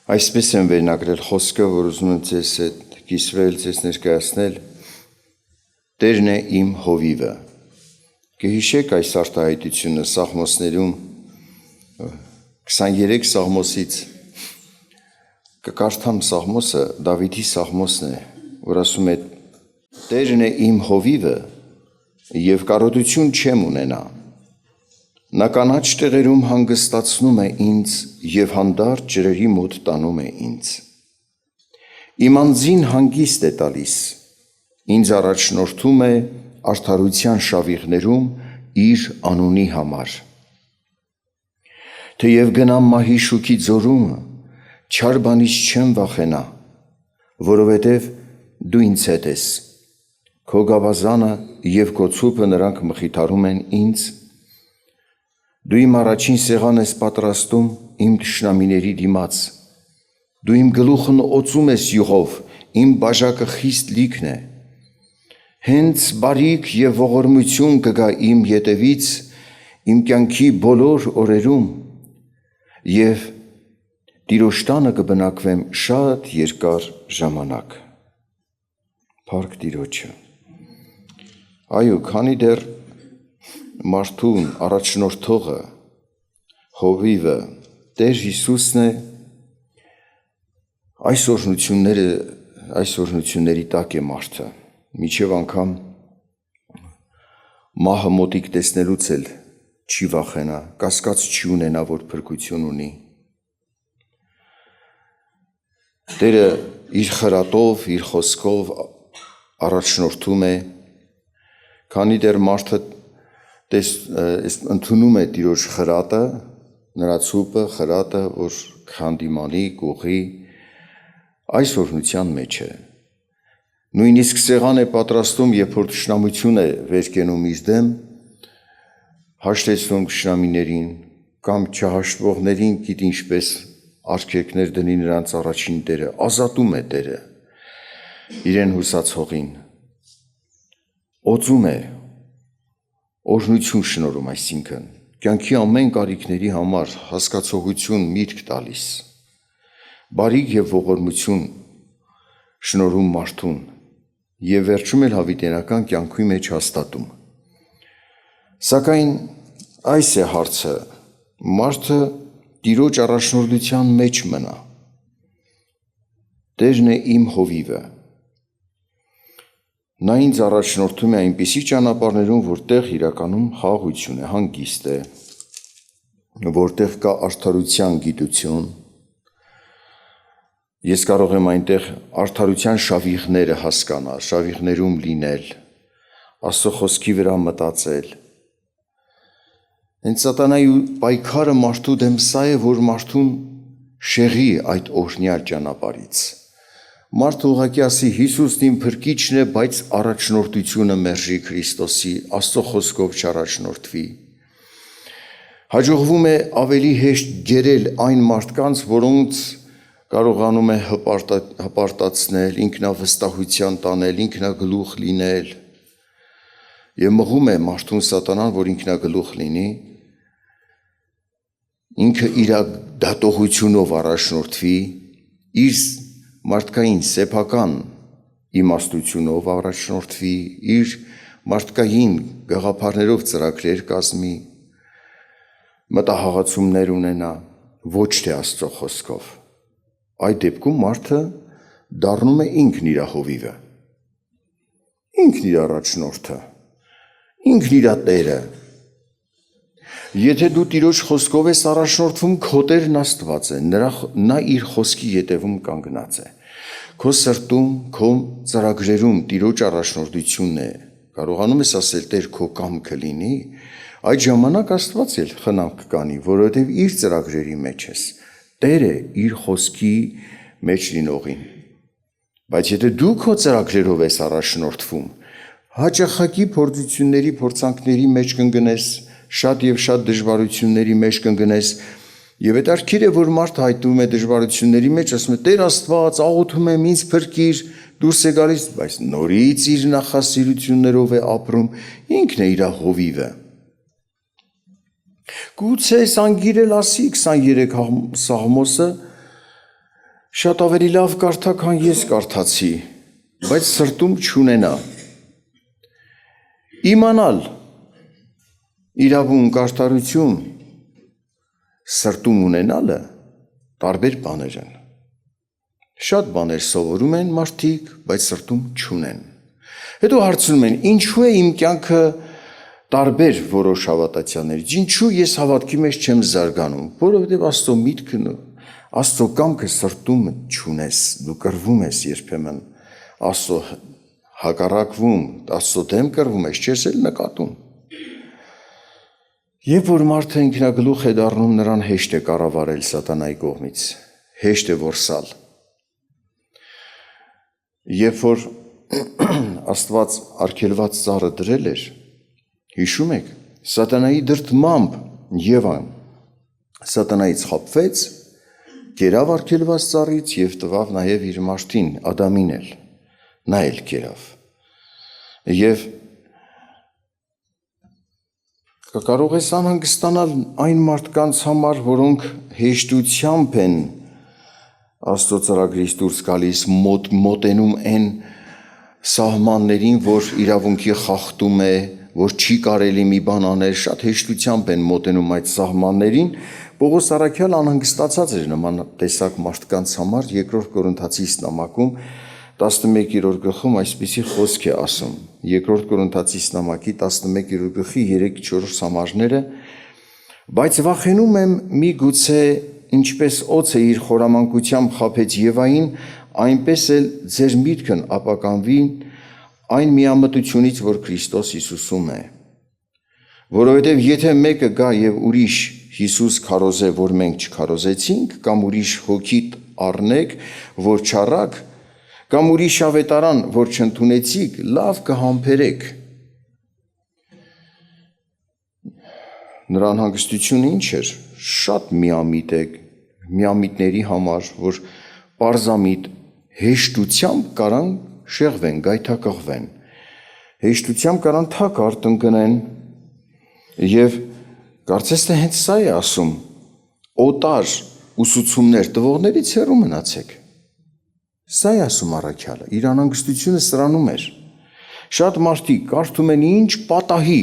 Այսպես եմ վերնագրել խոսքը, որ ուզում եմ ձեզ հետ կիսվել, ձեզ ներկայացնել, Տերն է իմ հովիվը։ Կհիշեք այս արտահայտությունը Սաղմոսներում 23 Սաղմոսից կկարդամ Սաղմոսը, Դավիթի Սաղմոսն է, որ ասում է Տերն է իմ հովիվը և կարոտություն չեմ ունենա։ Նա կանաչ տեղերում հանգստացնում է ինձ և հանդարտ ջրերի մոտ տանում է ինձ։ Իմ անձին հանգիստ է տալիս, ինձ առաջնորդում է արդարության շավիղներում իր անունի համար։ Թեև գնամ մահի շուքի ձորումը, չար բանից չեմ վախենա, որովհետև դու ինձ հետ ես, քո գավազանը և քո ցուպը նրանք մխիթարում են ինձ։ Դու իմ առաջին սեղան ես պատրաստում իմ թշնամիների դիմաց, դու իմ գլուխն օծում ես յուղով, իմ բաժակը խիստ լիքն է։ Հենց բարիք և ողորմություն կգա իմ ետևից իմ կյանքի բոլոր օրերում և Տիրոջ տանը կբնակվեմ շատ երկար ժամանակ։ Փառք Տիրոջը։ Այո, քանի դեռ մարդուն առաջնորդողը, հովիվը Տեր Հիսուսն է, այս օրհնությունների տակ է մարդը, մինչև անգամ մահը մոտիկ տեսնելուց էլ չի վախենա, կասկած չի ունենա, որ փրկություն ունի։ Տերը իր խրատով, իր խոսքով առաջնորդում է, քանի դեռ մարդը ընդունում է Տիրոջ խրատը, նրա ցուպը, խրատը, որ հանդիմանի, կուղի, այս օրհնության մեջ է։ Նույնիսկ սեղան է պատրաստում, երբ որ թշնամություն է վեր կենում իր դեմ, հաշտեցնում թշնամիներին կամ չհաշտվողներին գիտի ինչպես արգելքներ դնի նրանց առաջին Տերը, ազատում է Տերը իրեն հուսացողին, օծում է, օրհնություն շնորհում, այսինքն կյանքի ամեն կարիքների համար հասկացողություն, միտք տալիս, բարիք և ողորմություն շնորհում մարդուն և վերջում էլ հավիտենական կյանքի մեջ հաստատում։ Սակայն այս է հարցը, մարդը Տիրոջ առաջնորդության մեջ մնա։ Տերն է իմ հովիվը։ Նա ինձ առաջնորդում է այնպիսի ճանապարհներում, որտեղ իրականում խաղաղություն է, հանգիստ է, որտեղ կա արդարության գիտություն։ Ես կարող եմ այնտեղ արդարության շավիղները հասկանալ, շավիղներում լինել, Աստծո խոսքի վրա մտածել։ Հենց սատանայի պայքարը մարդու դեմ սա է, որ մարդուն շեղի այդ օրհնյալ ճանապարհից։ Մարդը ուղղակի ասի Հիսուսն իմ փրկիչն է, բայց առաջնորդությունը մերժի Քրիստոսի, Աստծո խոսքով չառաջնորդվի։ Հաջողվում է ավելի հեշտ գերել այն մարդկանց, որոնց կարողանում է հպարտացնել, ինքնավստահության տանել, ինքնագլուխ լինել և մղում է մարդուն սատանան, որ ինքնագլուխ լինի, ինքը իր դատողությունով առաջնորդվի, իր մարդկային սեփական իմաստությունով առաջնորդվի, իր մարդկային գաղափարներով ծրագրեր կազմի, մտահղացումներ ունենա, ոչ թե Աստծո խոսքով։ Այդ դեպքում մարդը դառնում է ինքն իր հովիվը, ինքն իր առաջնորդը, ինքն իր Տերը։ Եթե դու Տիրոջ խոսքով ես առաջնորդվում, քո Տերն Աստված է, նա իր խոսքի ետևում կանգնած է։ Քո սրտում, քո ծրագրերում Տիրոջ առաջնորդությունն է, կարողանում ես ասել Տեր քո կամքը լինի, այդ ժամանակ Աստված էլ խնամք կանի, որովհետև իր ծրագրերի մեջ ես, Տեր է իր խոսքի մեջ լինողին։ Բայց եթե դու քո ծրագրերով ես առաջնորդվում, հաճախակի փորձությունների, փորձանքների մեջ կընկնես, շատ և շատ դժվարությունների մեջ կընկնես, և հետաքրքիր է, որ մարդը հայտնվում է դժվարությունների մեջ, ասում է Տեր Աստված, աղոթում եմ ինձ փրկիր, դուրս է գալիս, բայց նորից իր նախասիրություններով է ապրում, ինքն է իր հովիվը։ Գուցե Սանգիրել ասի 23 Սաղմոսը, Շատ ավելի լավ կարդա, քան ես կարդացի, բայց սրտում չունենա։ Իմանալ իրավունք արտարություն սրտում ունենալը տարբեր բաներ են։ Շատ բաներ սովորում են մարդիկ, բայց սրտում չունեն։ Հետո հարցնում են, ինչու է իմ կյանքը տարբեր որոշ հավատացյալներից, ինչու ես հավատքի մեջ չեմ զարգանում, որովհետև Աստծո միտքն ու Աստծո կամքը սրտում չունես, դու կռվում ես երբեմն, Աստծո հակառակվում, Աստծո դեմ կռվում ես, չես էլ նկատում։ Երբ որ մարդը ինքնագլուխ է դառնում, նրան հեշտ է կառավարել սատանայի կողմից, հեշտ է որսալ։ Երբ որ Աստված արգելված ծառը դրել էր, հիշում եք, սատանայի դրդմամբ Եվան սատանայից խաբվեց, կերավ արգելված ծառից և տվավ նաև իր մարդին, Ադամին էլ, նա էլ կերավ։ Եվ կարող ես անհանգստանալ այն մարդկանց համար, որոնք հեշտությամբ են Աստծո ծրագրից դուրս գալիս, մոտենում են սահմաններին, որ իրավունքի խախտում է, որ չի կարելի մի բան անել, շատ հեշտությամբ են մոտենում այդ սահմաններին։ Պողոս առաքյալը անհանգստացած էր նման տեսակ մարդկանց համար, 2 Կորինթացիս նամակում 11-րդ գլխում այսպիսի խոսք է ասում, 2 Կորինթացիս նամակի 11-րդ գլխի 3-4 համարները, բայց վախենում եմ միգուցե ինչպես օձը իր խորամանկությամբ խաբեց Եվային, այնպես էլ ձեր միտքն ապականվի այն միամտությունից, որ Քրիստոս Հիսուսում է։ Որովհետև եթե մեկը գա և ուրիշ Հիսուս քարոզե, որ մենք չքարոզեցինք, կամ ուրիշ հոգի առնեք, որ չառաք, կամ ուրիշ ավետարան, որ չընդունեցիք, լավ կհամբերեք։ Նրա անհանգստությունը ինչ էր, շատ միամիտների համար, որ պարզամիտ հեշտությամբ կարան շեղվեն, գայթակղվեն, հեշտությամբ կարան թակարդ ընկնեն, և կարծես թե հենց սա է ասում, օտար ուսուցումներ տվողներից հեռու մնացեք։ Սա է ասում առաքյալը, իր անհանգստությունը սրանում էր։ Շատ մարդիկ կարդում են ինչ պատահի,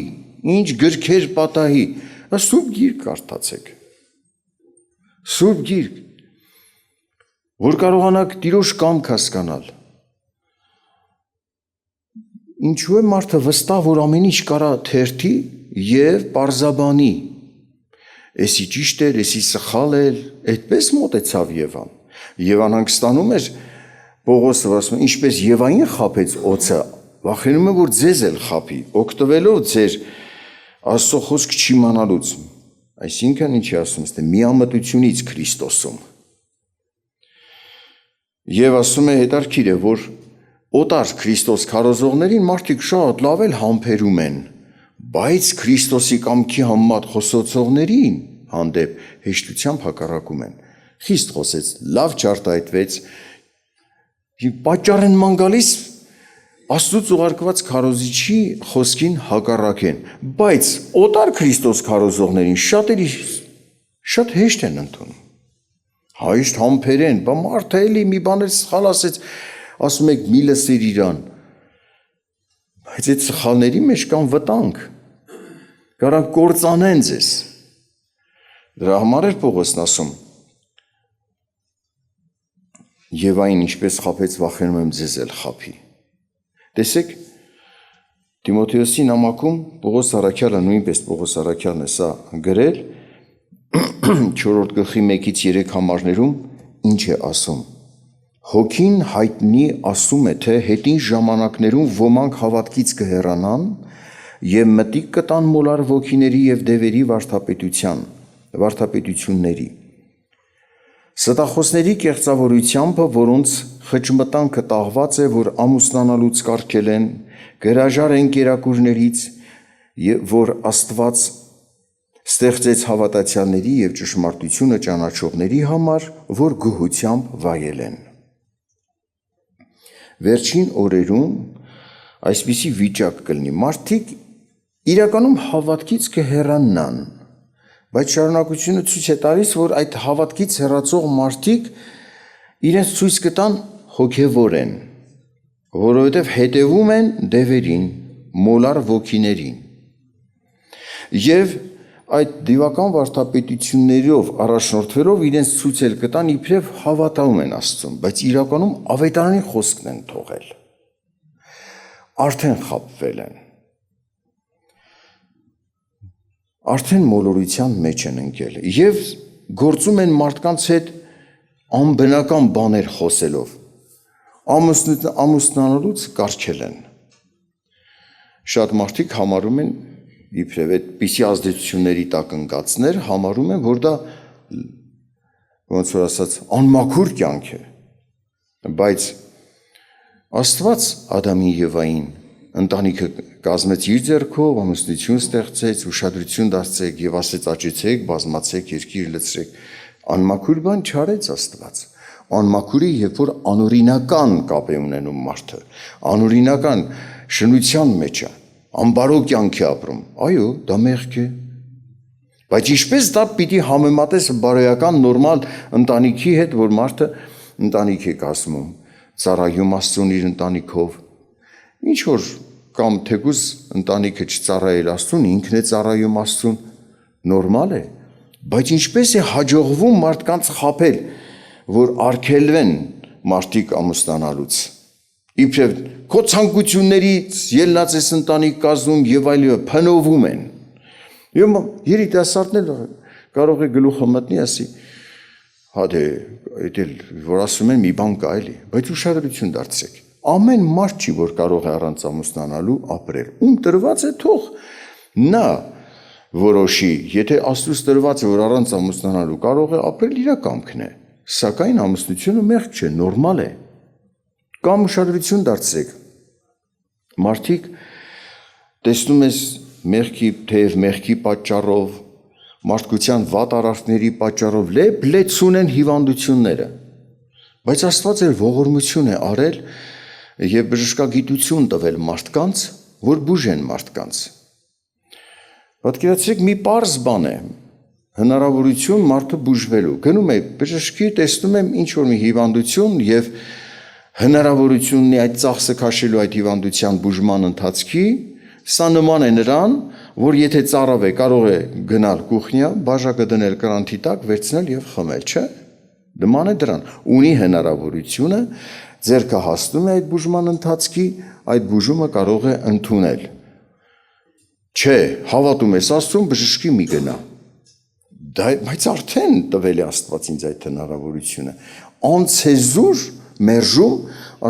ինչ գրքեր պատահի, Սուրբ գիրք կարդացեք։ Սուրբ գիրք, որ կարողանաք Տիրոջ կամք հասկանալ։ Ինչու է մարդը վստահ, որ ամեն ինչ կարա թերթի և պարզաբանի։ Էսի ճիշտ էր, էսի սխալ էր, այդպես մոտեցավ Եվան։ Եվան հանգստանում էր, Պողոսը ասում, ինչպես Եվային խաբեց օձը, վախենում եմ, որ ձեզ էլ խաբի, օգտվելով ձեր Աստծո խոսք չիմանալուց, այսինքն ինչ է ասում, միամտությունից Քրիստոսում։ Եվ ասում է հետարքիր է, որ օտար Քրիստոս քարոզողներին մարդիկ շատ լավ էլ համբերում են, բայց Քրիստոսի կամքի համեմատ խոսոցողներին հանդեպ հեշտությամբ հակառակում են։ Խիստ խոսեց, լավ չարտահայտվեց, պատճառ են ման գալիս Աստծուց ուղարկված քարոզիչի խոսքին հակառակ են, բայց օտար Քրիստոս քարոզողներին շատ հեշտ են ընդունում։ Հաշտ համբերեն, բա մարդը էլի մի բաներ սխալ ասեց, ասում եք մի լսեր իրան, բայց այդ սխալների մեջ կան վտանգ, կարան կործանեն ձեզ։ Դրա համար էր Պողոսն ասում, Եվային ինչպես խաբեց, վախենում եմ ձեզ էլ խաբի։ Տեսեք, Տիմոթեոսի նամակում Պողոս առաքյալը, նույնպես Պողոս առաքյալն է սա գրել, 4 գլխի 1-ից 3 համարներում ինչ է ասում։ Հոգին հայտնի ասում է, թե հետին ժամանակներում ոմանք հավատքից կհեռանան և մտիկ կտան մոլար ոգիների և դևերի վարդապետությունների։ Ստախոսների կեղծավորությամբ, որոնց խճմտանքը տաղված է, որ ամուսնանալուց կարգել են, գրաժար են կերակուրներից, որ Աստված ստեղծեց հավատացյալների և ճշմարտությունը ճանաչողների համար, որ գոհությամբ վայել են։ Վերջին օրերում այսպիսի վիճակ կլինի, մարդիկ իրականում հավատքից կհեռանան, բայց շարունակությունը ցույց է տալիս, որ այդ հավատքից հեռացող մարդիկ իրենց ցույց կտան հոգևոր են, որովհետև հետևում են դևերին, մոլար ոգիներին։ Եվ այդ դիվական վարդապետություններով առաջնորդվելով իրենց ցույց էլ կտան իբրև հավատում են Աստծուն, բայց իրականում ավետարանի խոսքն են թողել։ Արդեն խաբվել են։ Արդեն մոլորության մեջ են ընկել եւ գործում են մարդկանց հետ անբնական բաներ խոսելով։ Ամուսնանալուց կարգել են։ Շատ մարդիկ համարում են իբրև այդպիսի ազդեցությունների տակ ընկածներ համարում են, որ դա ոնց որ ասած անմաքուր կյանք է, բայց Աստված Ադամին եւ Եվային ընտանիքը կազմեց իր ձեռքով, ամուսնություն ստեղծեց, ուշադրություն դարձրեց եւ ասեց աճեցեք, բազմացեք, երկիր լցրեք։ Անմաքուր բան չարեց Աստված։ Անմաքուրի, երբ որ անօրինական կապ է ունենում մարդը, անօրինական շնության մեջ է, անբարո կյանք է ապրում, այո, դա մեղք է։ Բայց ինչպես դա պիտի համեմատես բարոյական նորմալ ընտանիքի հետ, որ մարդը ընտանիք է կազմում, ծառայում Աստծուն իր ընտանիքով, ինչ որ կամ թեկուզ ընտանիքը չծառայել Աստծուն, ինքն է ծառայում Աստծուն, նորմալ է, բայց ինչպես է հաջողվում մարդկանց խաբել, որ արգելվեն մարդիկ ամուսնանալուց, իբրև քո ցանկություններից ելնած ես ընտանիք կազմում եւ այլն փնովում են։ Եվ երիտասարդն էլ կարող է գլուխը մտնի, ասի, հա դե, այդ էլ որ ասում են մի բան կա էլի, բայց ուշադրություն դարձրեք։ Ամեն մարդ չի, որ կարող է առանց ամուսնանալու ապրել։ Ում տրված է թող նա որոշի, եթե Աստծուց տրված է, որ առանց ամուսնանալու կարող է ապրել, իր կամքն է։ Սակայն ամուսնությունը մեղք չէ, նորմալ է։ Կամ ուշադրություն դարձրեք։ Մարդիկ տեսնում ես մեղքի, թեև մեղքի պատճառով, մարդկության վատ արարքների պատճառով լեցուն են հիվանդությունները։ Բայց Աստված էլ ողորմություն է արել եւ բժշկագիտություն տվել մարդկանց, որ բուժեն մարդկանց։ Պատկերացրեք մի պարզ բան է, հնարավորություն մարդը բուժվելու։ Գնում է բժշկի, տեսնում եմ ինչ որ մի հիվանդություն եւ հնարավորությունն է այդ ծախսը քաշելու այդ հիվանդության բուժման ընթացքի, սա նման է նրան, որ եթե ծարավ է, կարող է գնալ կուխնյա, բաժակը դնել կրանթի տակ, վերցնել եւ խմել, չէ՞։ Նման է դրան։ Ունի հնարավորությունը, ձեռքը հասնում է այդ բուժման ընթացքի, այդ բուժումը կարող է ընդունել։ Չէ, հավատում ես Աստծուն, բժշկի մի գնա։ Բայց արդեն տվել է Աստված ինձ այդ հնարավորությունը։ Անցեզուր մերժում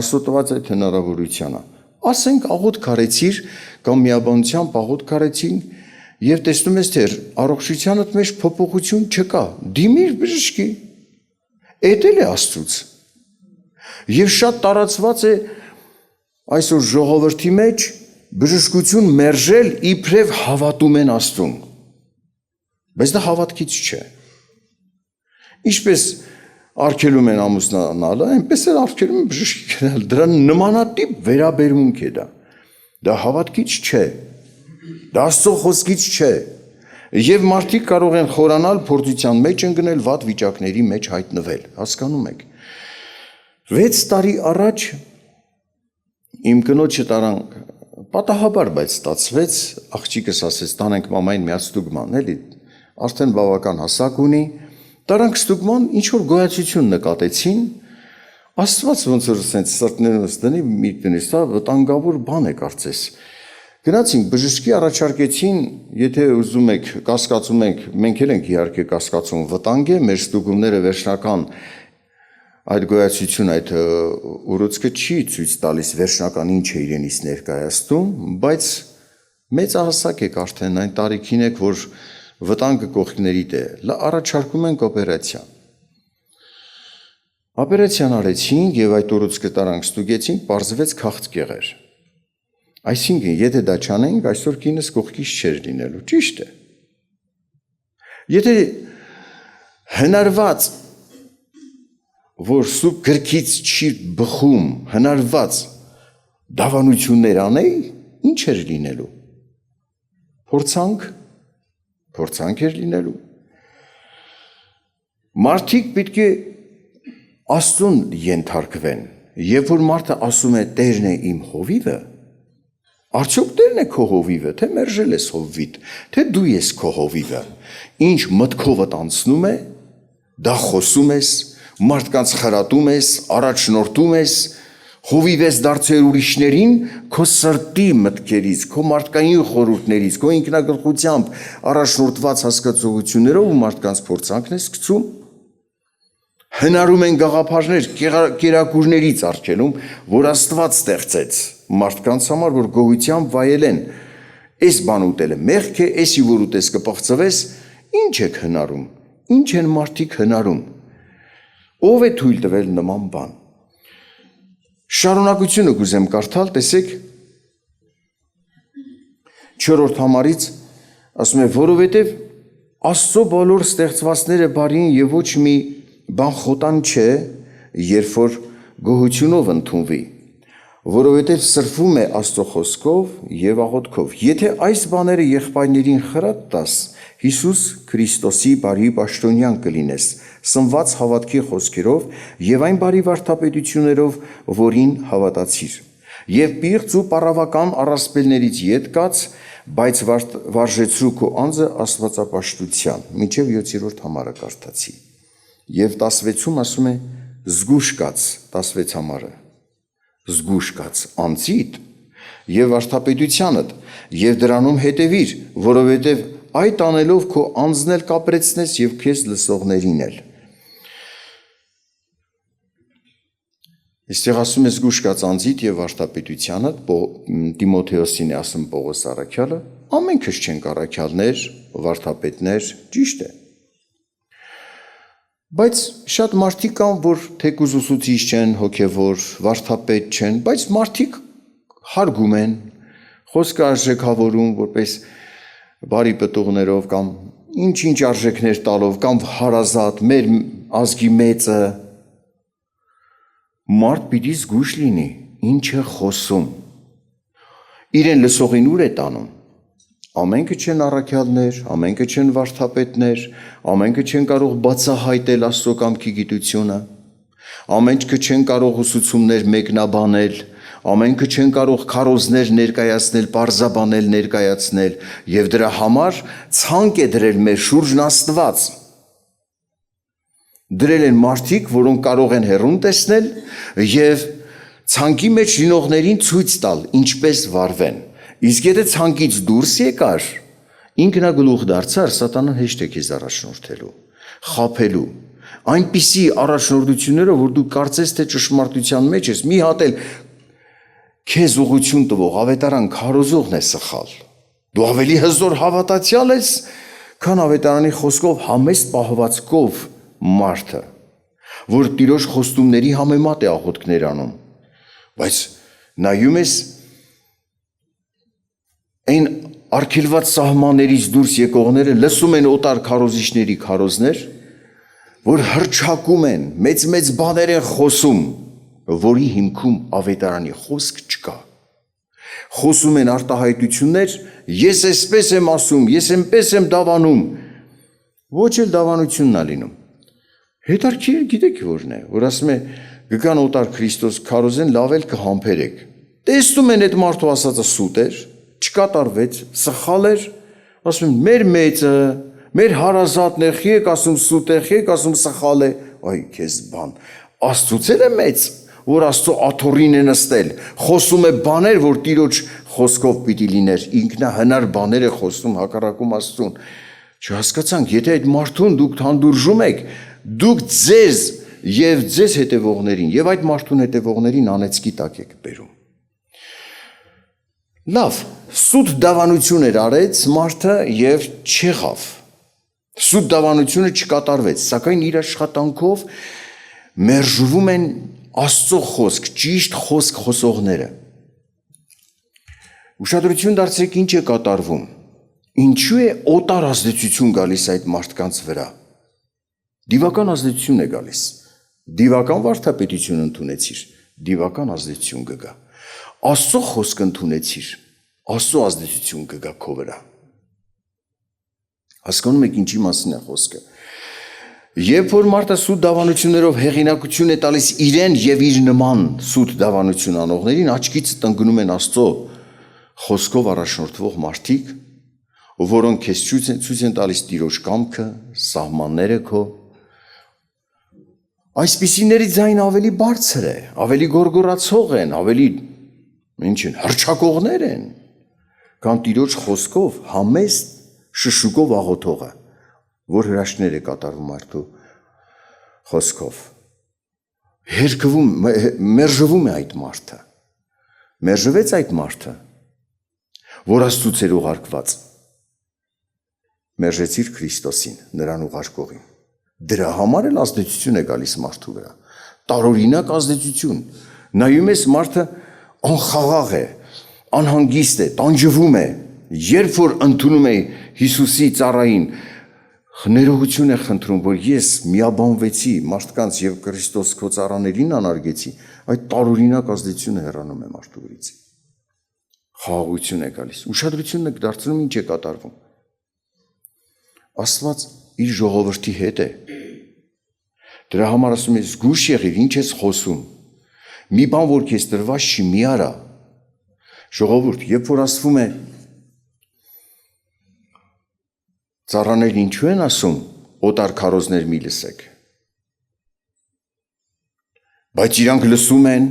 Աստծո տված այդ հնարավորությունը։ Ասենք աղոթք արեցիր կամ միաբանությամբ աղոթք արեցին եւ տեսնում ես թե առողջությանդ մեջ փոփոխություն չկա։ Դիմիր բժշկի։ Էդ էլ է Աստծուց։ Եվ շատ տարածված է այսօր ժողովրդի մեջ բժշկություն մերժել իբրև հավատում են Աստծուն։ Բայց դա հավատքից չէ։ Ինչպես արգելում են ամուսնանալը, այնպես էլ արգելում են բժշկի գնալ, դրա նմանատիպ վերաբերմունք է դա։ Դա հավատքից չէ։ Դա Աստծո խոսքից չէ։ Եվ մարդիկ կարող են խորանալ, փորձության մեջ ընկնել, վատ վիճակների մեջ հայտնվել, հասկանում եք։ 6 տարի առաջ իմ կնոջը տարանք, պատահաբար բայց ստացվեց, աղջիկս ասեց, տանենք մամային միած ստուգման, էլի, արդեն բավական հասակ ունի, տարանք ստուգման, ինչ-որ գոյացություն նկատեցին, Աստված ոնց որ սենց սրտներս դնի, միտքնից, դա վտանգավոր բան է կարծես։ Գնացինք բժշկի առաջարկեցին, եթե ուզում եք, կասկածում եք, մենք էլ ենք իհարկե կասկածում վտանգ է, մեր ստուգումները վերջնական այդ գոյացություն, այդ ուռուցքը չի ցույց տալիս վերջնական ինչ է իրենից ներկայացնում, բայց մեծահասակ եք արդեն այն տարիքին եք, որ վտանգը կողքներիդ է, առաջարկում ենք օպերացիա։ Օպերացիան արեցինք եւ այդ ուռուցքը տարանք ստուգեցինք, պարզվեց քաղցկեղ էր։ Այսինքն, եթե դա չանենք, այսօր կինս կողքից չէր լինելու, ճիշտ է։ Եթե հնարված, որ սուկ գրքից չի բխում, հնարված դավանություններ անեի, ինչ էր լինելու։ Փորձանք էր լինելու։ Մարդիկ պետք է Աստծուն ենթարկվեն, երբ որ մարդը ասում է Տերն է իմ հովիվը, արդյոք Տերն է քո հովիվը, թե մերժել ես հովիվիդ, թե դու ես քո հովիվը, ինչ մտքովդ անցնում է, դա խոսում ես, մարդկանց խրատում ես, առաջնորդում ես, հովիվ ես դարձել ուրիշներին քո սրտի մտքերից, քո մարդկային խորհուրդներից, քո ինքնագլխությամբ առաջնորդված հասկացություններով ու մարդկանց փորձանքն ես գցում, հնարում են գաղափարներ կերակուրներից արգելում, որ Աստված ստեղծեց մարդկանց համար, որ գոհությամբ վայելեն, այս բան ուտելը մեղք է, էսի որ ուտես կպղծվես, ինչ եք հնարում, ինչ են մարդիկ հնարում, ով է թույլ տվել նման բան։ Շարունակությունը կուզեմ կարդալ, տեսեք 4-րդ համարից ասում է, որովհետև Աստծո բոլոր ստեղծվածները բարին եւ ոչ մի բան խոտան չէ, երբ որ գոհությունով ընդունվի, որովհետև սրվում է Աստծո խոսքով եւ աղոթքով։ Եթե այս բաները եղբայրներին խրատ տաս, Հիսուս Քրիստոսի բարի պաշտոնյան կլինես, սնված հավատքի խոսքերով եւ այն բարի վարդապետություններով, որին հավատացիր։ Եվ պիղծ ու պարավական առասպելներից ետ կաց, բայց վարժեցրու քո անձը աստվածապաշտության։ Մինչև 7-րդ համարը կարդացի։ Եվ 16-ում ասում է զգուշ կաց 16 համարը։ Զգուշ կաց անձիդ եւ վարդապետությանդ եւ դրանում հետևիր, որովհետեւ այդ անելով քո անձն էլ կապրեցնես եւ քեզ լսողներին էլ։ Այստեղ ասում է զգուշ կաց անձիդ եւ վարդապետությանդ, Տիմոթեոսին է ասում Պողոս առաքյալը, ամենքս չենք առաքյալներ, վարդապետներ, ճիշտ է։ Բայց շատ մարդիկ կան, որ թեկուզ ուսուցիչ չեն, հոգևոր, վարդապետ չեն, բայց մարդիկ հարգում են, խոսքը արժեքավորում, որպես բարի պտուղներով կամ ինչ-ինչ արժեքներ տալով, կամ հարազատ, մեր ազգի մեծը, մարդ պիտի զգուշ լինի, ինչ է խոսում, իրեն լսողին ուր է տանում, ամենքը չեն առաքյալներ, ամենքը չեն վարդապետներ, ամենքը չեն կարող բացահայտել Աստծո կամքի գիտությունը, ամենքը չեն կարող ուսուցումներ մեկնաբանել, ամենքը չեն կարող քարոզներ ներկայացնել, պարզաբանել, ներկայացնել, եւ դրա համար ցանկ է դրել մեր շուրջն Աստված։ Դրել են մարդիկ, որոնք կարող են հեռուն տեսնել եւ ցանկի մեջ լինողներին ցույց տալ, ինչպես վարվեն։ Իսկ եթե ցանկից դուրս եկար, ինքնագլուխ դարձար, սատանան հեշտ է քեզ առաջնորդելու, խաբելու։ Այնպիսի առաջնորդություններով, որ դու կարծես թե ճշմարտության մեջ ես, մի հատ էլ քեզ ուղղություն տվող ավետարան քարոզողն է սխալ։ Դու ավելի հզոր հավատացյալ ես, քան ավետարանի խոսքով համեստ պահվածքով մարդը, որ Տիրոջ խոստումների համեմատ է աղոթքներ անում, բայց նայում ես այն արգելված սահմաններից դուրս եկողները լսում են օտար քարոզիչների քարոզներ, որ հռչակում են, մեծ բաներ են խոսում, որի հիմքում ավետարանի խոսք չկա։ Խոսում են արտահայտություններ, ես էսպես եմ ասում, ես էնպես եմ դավանում, ոչ էլ դավանությունն է լինում։ Հետարքիր գիտեք որն է, որ ասում է գկան օտար Քրիստոս քարոզեն, լավ էլ կհամբերեք։ Տեսնում են այդ մարդու ասածը սուտ էր, չկատարվեց, սխալ էր, ասում են մեր մեծը, մեր հարազատն է, եք ասում սուտ է, եք ասում սխալ է, այ քեզ բան, Աստծուց էլ է մեծ, որ Աստծո աթոռին է նստել, խոսում է բաներ, որ Տիրոջ խոսքով պիտի լիներ, ինքնահնար բաներ է խոսում, հակառակում Աստծուն։ Չհասկացանք, եթե այդ մարդուն դուք հանդուրժում եք, դուք ձեզ եւ ձեզ հետևողներին եւ այդ մարդուն հետևողներին անեծքի տակ եք բերում։ Լավ, սուտ դավանություն էր արեց մարդը եւ չեղավ։ Սուտ դավանությունը չկատարվեց, սակայն իր աշխատանքով մերժվում են Աստծո խոսք, ճիշտ խոսք խոսողները։ Ուշադրություն դարձրեք ինչ է կատարվում։ Ինչու է օտար ազդեցություն գալիս այդ մարդկանց վրա։ Դիվական ազդեցություն է գալիս։ Դիվական վարդապետություն ընդունեցիր, դիվական ազդեցություն կգա։ Աստծո խոսք ընդունեցիր, Աստծո ազդեցություն կգա քո վրա։ Հասկանում եք ինչի մասին է խոսքը։ Երբ որ մարդը սուտ դավանություններով հեղինակություն է տալիս իրեն եւ իր նման սուտ դավանություն անողներին, աչքից տնկնում են Աստծո խոսքով առաջնորդվող մարդիկ, որոնք քեզ ցույց են տալիս Տիրոջ կամքը, սահմանները քո։ Այսպիսիների ձայն ավելի բարձր է, ավելի գորգորացող են, ավելի հռչակողներ են, քան Տիրոջ խոսքով համեստ շշուկով աղոթողը, որ հրաշքներ է կատարվում մարդու խոսքով։ Մերժվում է այդ մարդը։ Մերժվեց այդ մարդը, որ Աստծուց էր ուղարկված։ Մերժեցիր Քրիստոսին, նրան ուղարկողին։ Դրա համար էլ ազդեցություն է գալիս մարդու վրա։ Տարօրինակ ազդեցություն։ Նայում ես մարդը անխաղաղ է, անհանգիստ է, տանջվում է, երբ որ ընդունում է Հիսուսի ծառային, ներողություն է խնդրում, որ ես միաբանվեցի մարդկանց եւ Քրիստոս քո ծառաներին անարգեցի, այդ տարօրինակ ազդեցությունը հեռանում է մարդու վրից։ Խաղաղություն է գալիս, ուշադրությունն է դարձնում ինչ է կատարվում։ Աստված իր ժողովրդի հետ է։ Դրա համար ասում է զգույշ եղիր, ինչ ես խոսում։ Մի բան, որ քեզ տրված չի, մի արա։ Ժողովուրդ, երբ որ ասվում է ծառաներն ինչու են ասում, օտար քարոզներ մի լսեք։ Բայց իրանք լսում են,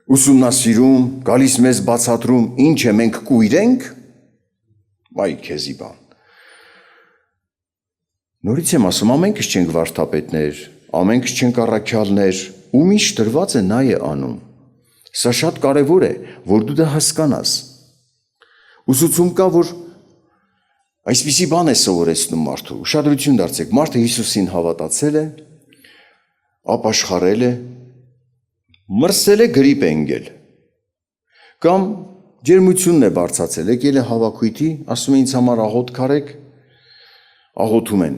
ուսումնասիրում, գալիս մեզ բացատրում, ինչ է, մենք կույր ենք, այ քեզի բան։ Նորից եմ ասում, ամենքս չենք վարդապետներ, ամենքս չենք առաքյալներ, ում ինչ տրված է նա է անում։ Սա շատ կարևոր է, որ դու դա հասկանաս։ Ուսուցում կա, որ այսպիսի բան է սովորեցնում մարդու, ուշադրություն դարձեք, մարդը Հիսուսին հավատացել է, ապաշխարել է, մրսել է գրիպ է ընկել, կամ ջերմությունն է բարձացել, եկել է հավաքույթի, ասում է ինձ համար աղոթք արեք, աղոթում են։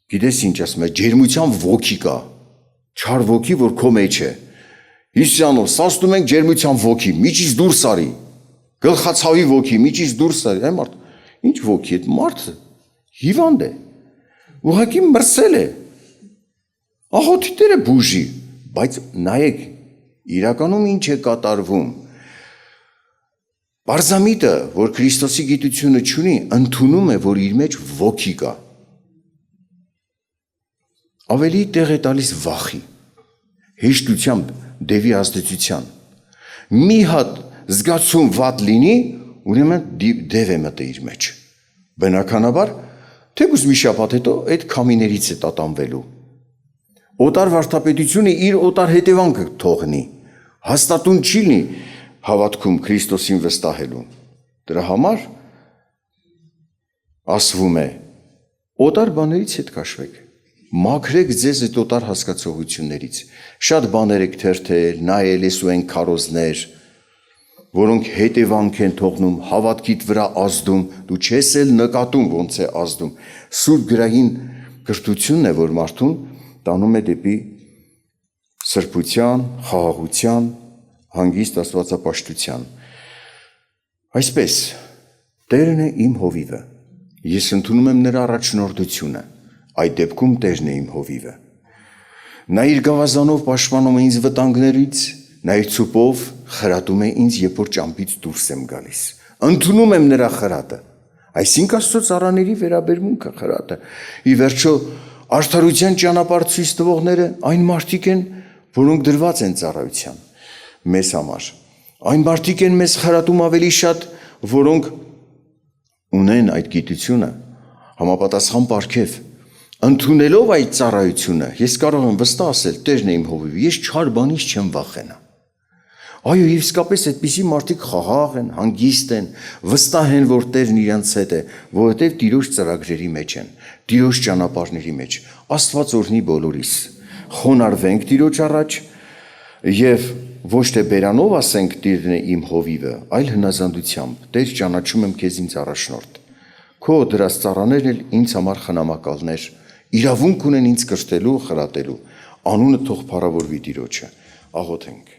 Գիտես ինչ ասում է, ջերմության ոգի կա, չար ոգի, որ քո մեջ է։ Հիսուսյանով սաստում ենք ջերմության ոգի, միջից դուրս արի, գլխացավի ոգի, միջից դուրս արի, այ մարդ, ինչ ոգի է, մարդը հիվանդ է, ուղղակի մրսել է, աղոթի տերը բուժի, բայց նայեք, իրականում ինչ է կատարվում։ Պարզամիտը, որ Քրիստոսի գիտությունը չունի, ընդունում է, որ իր մեջ ոգի կա։ Ավելի տեղ է տալիս վախի, հեշտությամբ, դևի ազդեցության։ Մի հատ զգացում վատ լինի, ուրեմն դև է մտե իր մեջ։ Բնականաբար, թեկուզ մի շաբաթ հետո այդ քամիներից է տատանվելու։ Օտար վարդապետությունը իր օտար հետևանքը թողնի, հաստատուն չի լինի հավատքում Քրիստոսին վստահելուն։ Դրա համար ասվում է, օտար բաներից հետ քաշվեք, մաքրեք ձեզ այդ օտար հասկացողություններից, շատ բաներ եք թերթել, նայել եսու են քարոզներ, որոնք հետևանք են թողնում, հավատքիդ վրա ազդում, դու չես էլ նկատում ոնց է ազդում, սուրբ գրային կրթությունն է, որ մարդուն տանում է դեպի սրբության, խաղաղության, հանգիստ աստվածապաշտության։ Այսպես, Տերն է իմ հովիվը, ես ընդունում եմ նրա առաջնորդությունը, այդ դեպքում Տերն է իմ հովիվը։ Նա իր գավազանով պաշտպանում է ինձ վտանգներից, նա իր ցուպով խրատում է ինձ, երբ որ ճամփից դուրս եմ գալիս։ Ընդունում եմ նրա խրատը։ Այսինքն Աստծո ծառաների վերաբերմունքը խրատը։ Ի վերջո, արդարության ճանապարհ ցույց տվողները այն մարդիկ են, որոնք դրված են ծառայության մեզ համար։ Այն մարդիկ են մեզ խրատում ավելի շատ, որոնք ունեն այդ գիտությունը, համապատասխան պարգև, ընդունելով այդ ծառայությունը, ես կարող եմ վստահ ասել, Տերն է իմ հովիվը, ես չար բանից չեմ վախենա։ Այո, եւ իսկապես այդպիսի մարդիկ խաղաղ են, հանգիստ են, վստահ են, որ Տերն իրենց հետ է, որովհետեւ Տիրոջ ծրագրերի մեջ են, Տիրոջ ճանապարհների մեջ։ Աստված օրհնի բոլորիս։ Խոնարհվենք Տիրոջ առաջ եւ ոչ թե բերանով ասենք Տիրն է իմ հովիվը, այլ հնազանդությամբ։ Տեր, ճանաչում եմ քեզ ինձ առաջնորդ։ Քո դրած ծառաներն էլ ինձ համար խնամակալներ, իրավունք ունեն ինձ կրտելու, խրատելու։ Անունը թող փառավորվի Տիրոջը։ Աղոթենք։